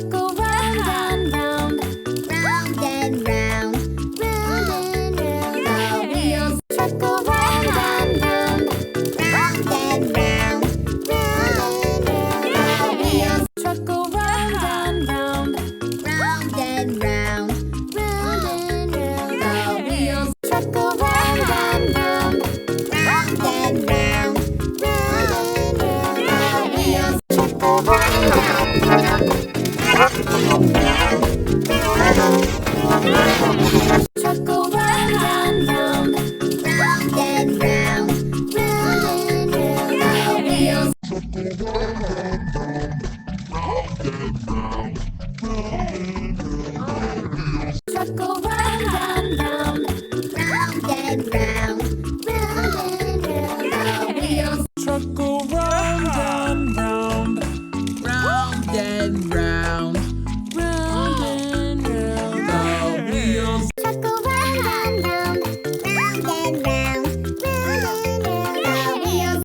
truck go round and round. Round and round. Round and round. The wheels truck go round and round. Round and round. Round and round. The wheels truck go round and round. Round and round. Round and round. The wheels truck go round and round. Round and round. Round and round. The wheels truck go round and round.